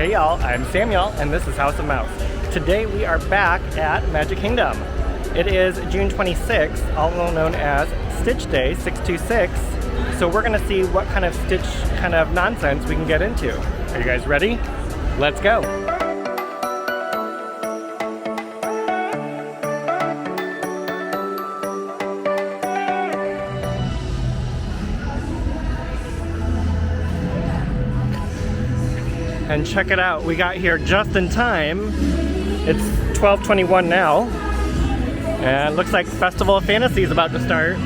Hey y'all, I'm Samuel and this is House of Mouse. Today we are back at Magic Kingdom. It is June 26th, also known as Stitch Day 626. So we're gonna see what kind of Stitch kind of nonsense we can get into. Are you guys ready? Let's go. And check it out, we got here just in time. It's 12:21 now. And it looks like Festival of Fantasy is about to start.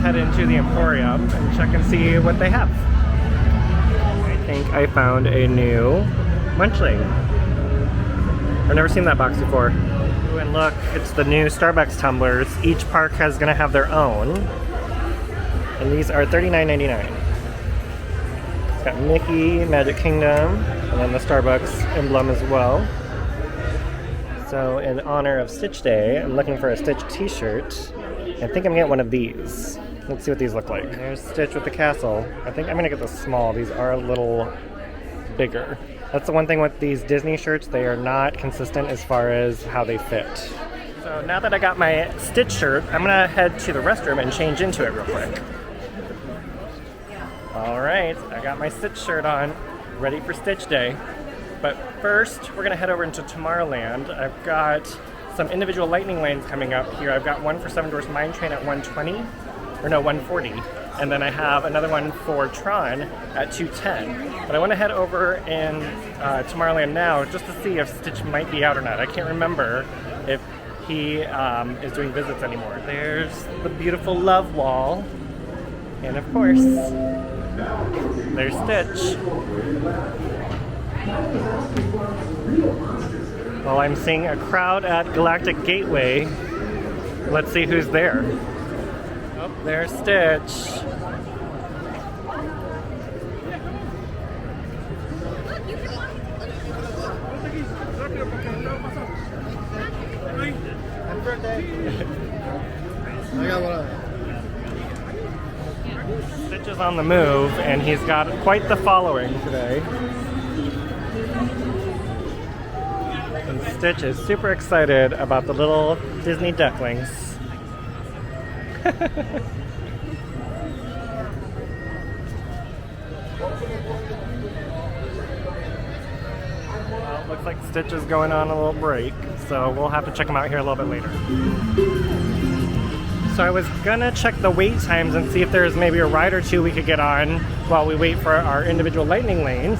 head into the Emporium and check and see what they have. I think I found a new munchling. I've never seen that box before. Ooh, and look, it's the new Starbucks tumblers. Each park is gonna have their own. And these are $39.99. It's got Mickey, Magic Kingdom, and then the Starbucks emblem as well. So in honor of Stitch Day, I'm looking for a Stitch t-shirt. I think I'm getting one of these. Let's see what these look like. There's Stitch with the castle. I think I'm gonna get the small. These are a little bigger. That's the one thing with these Disney shirts, they are not consistent as far as how they fit. So now that I got my Stitch shirt, I'm gonna head to the restroom and change into it real quick. All right, I got my Stitch shirt on, ready for Stitch Day. But first, we're gonna head over into Tomorrowland. I've got some individual lightning lanes coming up here. I've got one for Seven Dwarfs Mine Train at 120, or no, 140. And then I have another one for Tron at 210. But I want to head over in Tomorrowland now just to see if Stitch might be out or not. I can't remember if he is doing visits anymore. There's the beautiful love wall. And of course, there's Stitch. Well, I'm seeing a crowd at Galactic Gateway. Let's see who's there. Oh, there's Stitch. Happy birthday. I got one. Stitch is on the move, and he's got quite the following today. And Stitch is super excited about the little Disney ducklings. Well, looks like Stitch is going on a little break, so we'll have to check him out here a little bit later. So I was gonna check the wait times and see if there's maybe a ride or two we could get on while we wait for our individual lightning lanes.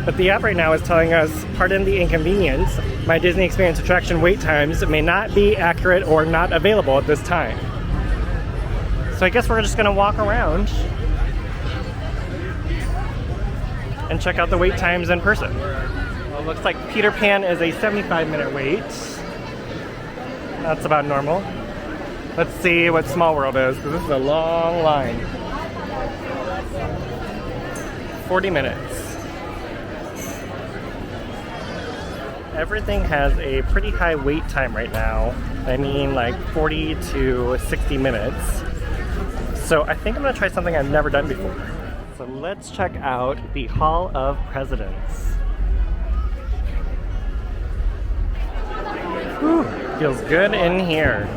But the app right now is telling us, pardon the inconvenience, my Disney Experience attraction wait times may not be accurate or not available at this time. So I guess we're just gonna walk around and check out the wait times in person. Well, it looks like Peter Pan is a 75-minute wait. That's about normal. Let's see what Small World is, because this is a long line. 40 minutes. Everything has a pretty high wait time right now. I mean like 40 to 60 minutes. So I think I'm gonna try something I've never done before. So let's check out the Hall of Presidents. Whew, feels good in here.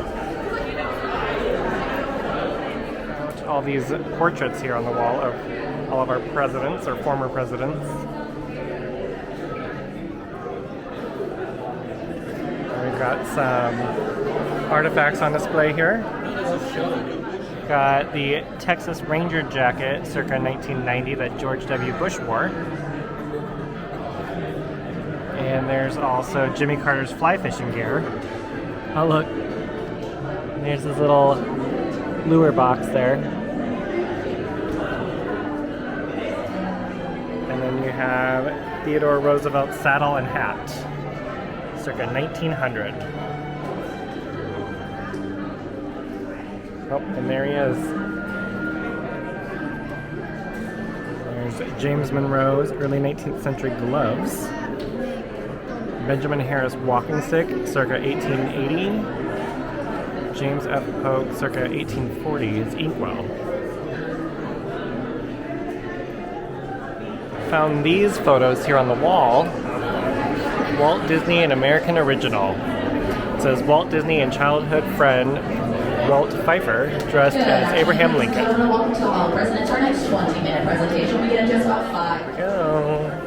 All these portraits here on the wall of all of our presidents or former presidents. We've got some artifacts on display here. Got the Texas Ranger jacket circa 1990 that George W. Bush wore. And there's also Jimmy Carter's fly fishing gear. Oh look, there's this little lure box there. And then you have Theodore Roosevelt's saddle and hat, circa 1900. Oh, and there he is. There's James Monroe's early 19th century gloves. Benjamin Harris walking stick, circa 1880. James F. Polk, circa 1840's inkwell. Found these photos here on the wall. Walt Disney, an American original. It says Walt Disney and childhood friend Walt Pfeiffer dressed as Abraham Lincoln. Welcome to all presidents. Our next 20-minute presentation will begin in just about 5. Here we go.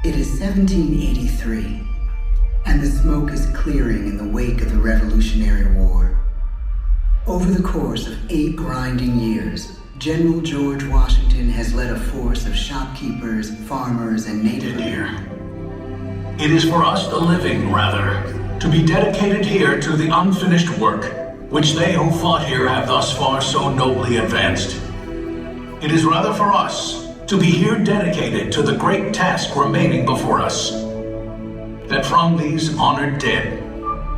It is 1783, and the smoke is clearing in the wake of the Revolutionary War. Over the course of 8 grinding years, General George Washington has led a force of shopkeepers, farmers, and native Here. It is for us, the living, rather, to be dedicated here to the unfinished work, which they who fought here have thus far so nobly advanced. It is rather for us to be here dedicated to the great task remaining before us, that from these honored dead,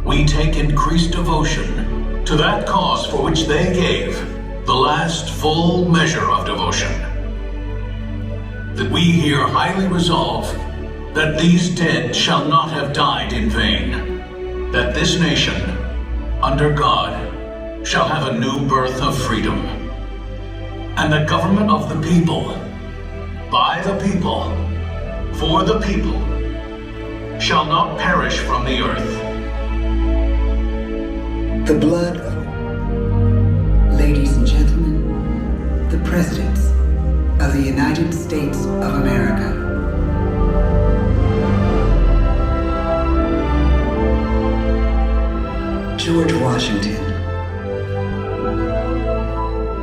we take increased devotion to that cause for which they gave the last full measure of devotion. That we here highly resolve that these dead shall not have died in vain, that this nation, under God, shall have a new birth of freedom, and the government of the people, by the people, for the people, shall not perish from the earth. the blood of... Ladies and gentlemen, the presidents of the United States of America. George Washington,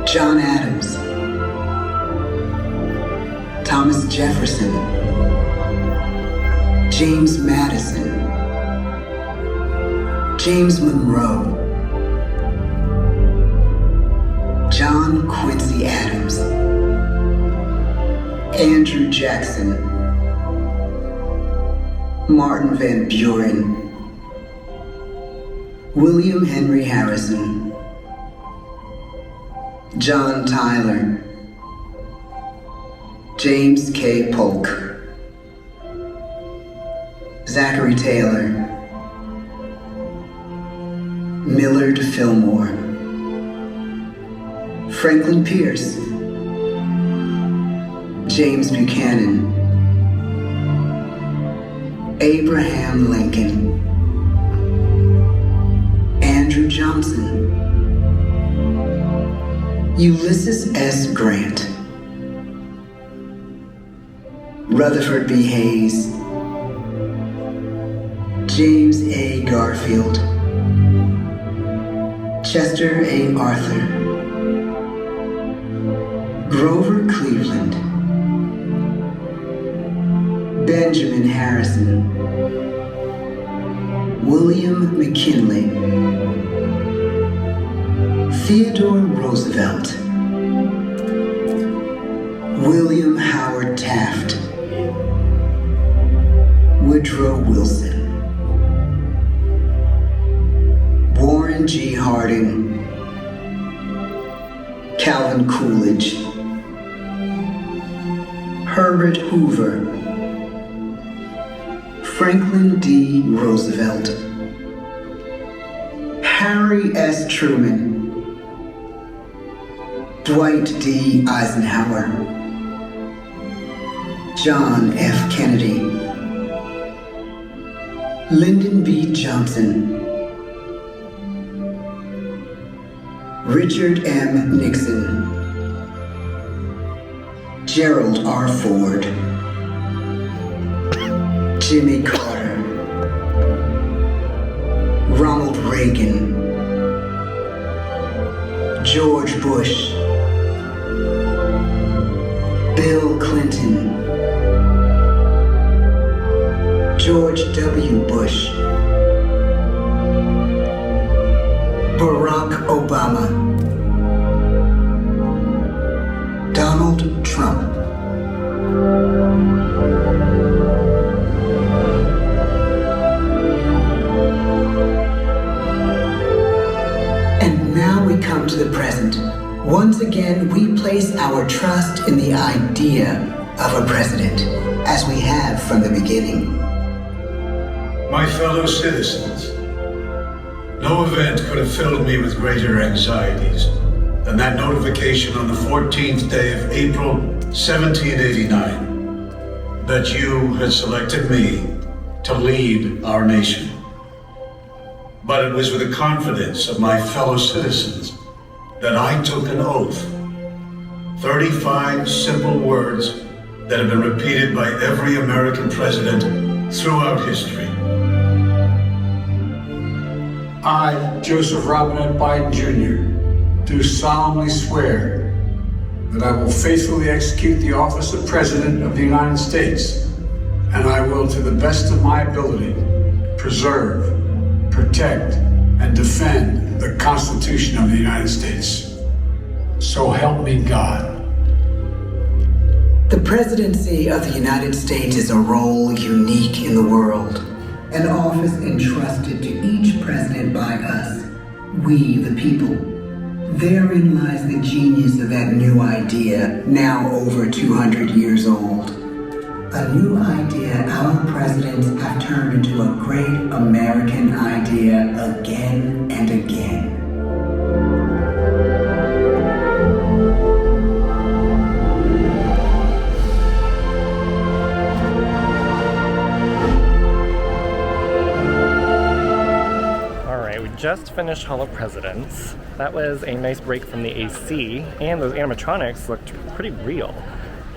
John Adams, Thomas Jefferson, James Madison, James Monroe, John Quincy Adams, Andrew Jackson, Martin Van Buren, William Henry Harrison, John Tyler, James K. Polk, Zachary Taylor, Millard Fillmore, Franklin Pierce, James Buchanan, Abraham Lincoln, Andrew Johnson, Ulysses S. Grant, Rutherford B. Hayes, James A. Garfield, Chester A. Arthur, Grover Cleveland, Benjamin Harrison, William McKinley, Theodore Roosevelt, William Howard Taft, Woodrow Wilson, Warren G. Harding, Calvin Coolidge, Herbert Hoover, Franklin D. Roosevelt, Harry S. Truman, Dwight D. Eisenhower, John F. Kennedy, Lyndon B. Johnson, Richard M. Nixon, Gerald R. Ford, Jimmy Carter, Ronald Reagan, George Bush, Bill Clinton, George W. Bush, Barack Obama, Donald Trump, and now we come to the present. Once again, we place our trust in the idea of a president, as we have from the beginning. My fellow citizens, no event could have filled me with greater anxieties than that notification on the 14th day of April, 1789, that you had selected me to lead our nation. But it was with the confidence of my fellow citizens that I took an oath. 35 simple words that have been repeated by every American president throughout history. I, Joseph Robinette Biden Jr., do solemnly swear that I will faithfully execute the office of President of the United States, and I will, to the best of my ability, preserve, protect, and defend the Constitution of the United States. So help me God. The presidency of the United States is a role unique in the world, an office entrusted to each president by us, we the people. Therein lies the genius of that new idea, now over 200 years old. A new idea our presidents have turned into a great American idea again and again. Just finished Hall of Presidents. That was a nice break from the AC, and those animatronics looked pretty real.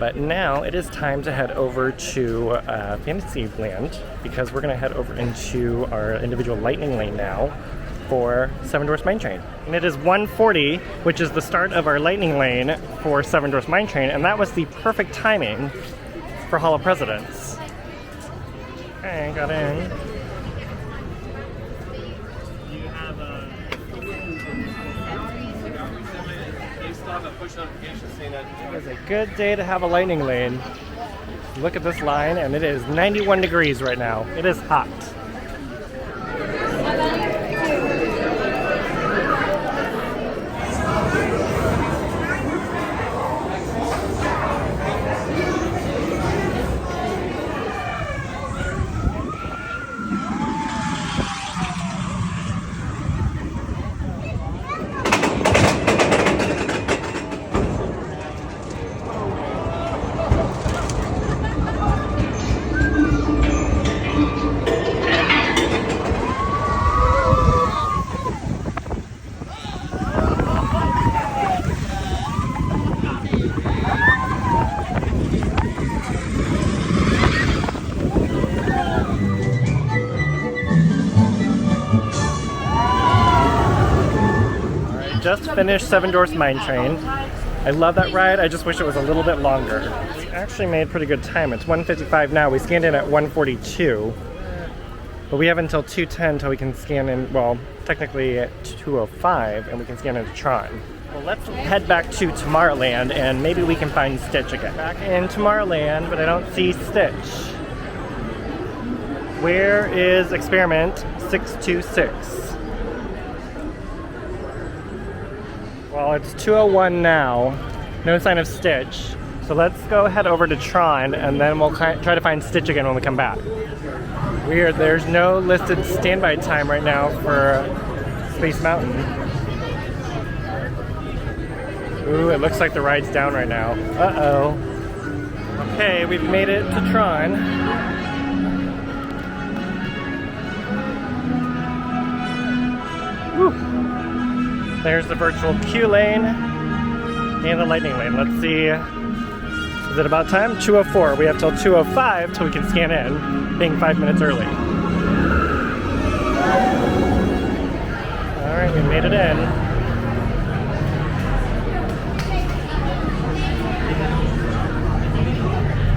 But now it is time to head over to Fantasyland, because we're going to head over into our individual lightning lane now for Seven Dwarfs Mine Train. And it is 1:40, which is the start of our lightning lane for Seven Dwarfs Mine Train, and that was the perfect timing for Hall of Presidents. Okay, got in. It is a good day to have a lightning lane. Look at this line, and it is 91 degrees right now. It is hot. Just finished Seven Dwarfs Mine Train. I love that ride. I just wish it was a little bit longer. We actually made pretty good time. It's 1:55 now. We scanned in at 1:42. But we have until 2:10 till we can scan in, well, technically at 2:05, and we can scan into Tron. Well, let's head back to Tomorrowland, and maybe we can find Stitch again. Back in Tomorrowland, but I don't see Stitch. Where is Experiment 626? Well, it's 2:01 now. No sign of Stitch. So let's go head over to Tron, and then we'll try to find Stitch again when we come back. Weird, there's no listed standby time right now for Space Mountain. Ooh, it looks like the ride's down right now. Uh-oh. Okay, we've made it to Tron. Woo. There's the virtual queue lane and the lightning lane. Let's see. Is it about time? 2:04. We have till 2:05 till we can scan in, being 5 minutes early. Alright, we made it in.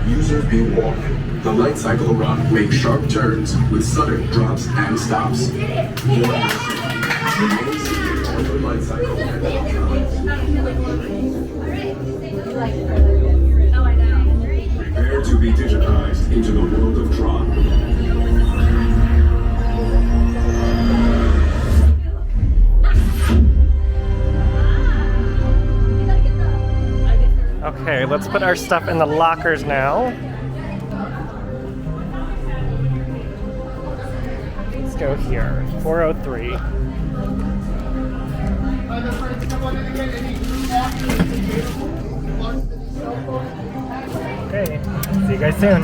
User be warned. The Lightcycle run makes sharp turns with sudden drops and stops. Prepare to be digitized into the world of Tron. Okay, let's put our stuff in the lockers now. Let's go here. 403. Okay, see you guys soon.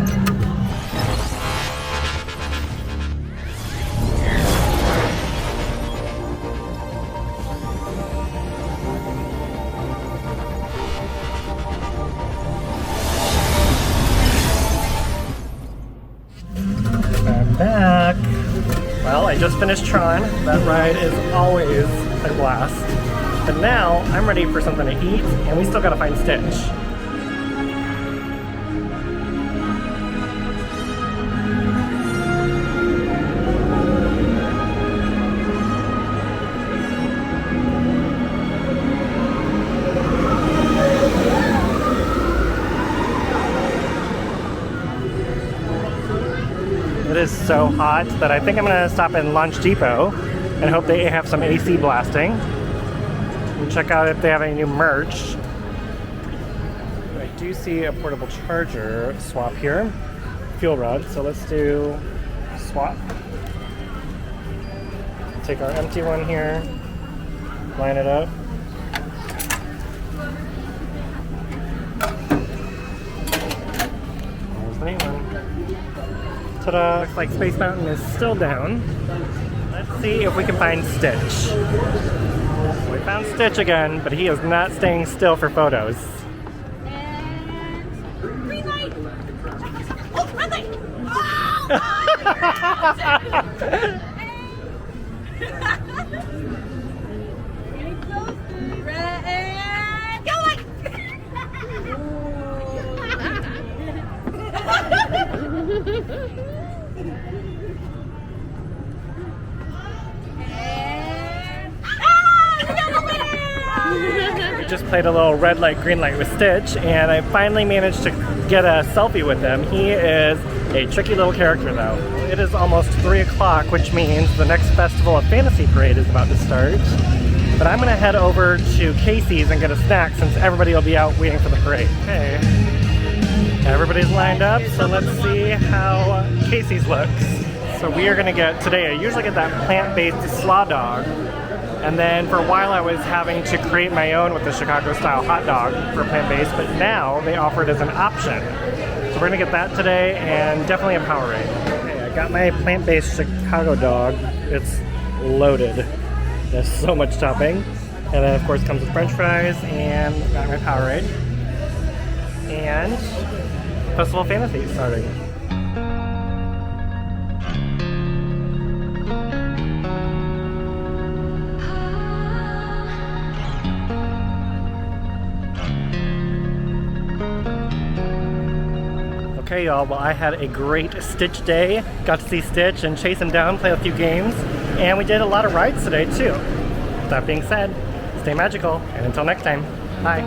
I'm back. Well, I just finished Tron. That ride is always a blast. But now I'm ready for something to eat, and we still gotta find Stitch. It is so hot that I think I'm gonna stop in Launch Depot and hope they have some AC blasting. And check out if they have any new merch. I do see a portable charger swap here. Fuel rod, so let's do swap. Take our empty one here, line it up. There's the neat one. Ta-da! Looks like Space Mountain is still down. Let's see if we can find Stitch. We found Stitch again, but he is not staying still for photos. And green light! Oh, red light! Getting close. Red and yellow light! We just played a little red light, green light with Stitch, and I finally managed to get a selfie with him. He is a tricky little character though. It is almost 3 o'clock, which means the next Festival of Fantasy Parade is about to start. But I'm gonna head over to Casey's and get a snack since everybody will be out waiting for the parade. Okay. Everybody's lined up, so let's see how Casey's looks. So we are gonna get, today I usually get that plant-based slaw dog, and then for a while I was having to create my own with the Chicago-style hot dog for plant-based, but now they offer it as an option. So we're gonna get that today, and definitely a Powerade. Okay, I got my plant-based Chicago dog. It's loaded. There's so much topping. And then of course comes with french fries, and got my Powerade. And Festival of Fantasy is starting. Okay y'all, well I had a great Stitch day. Got to see Stitch and chase him down, play a few games, and we did a lot of rides today too. That being said, stay magical, and until next time, bye.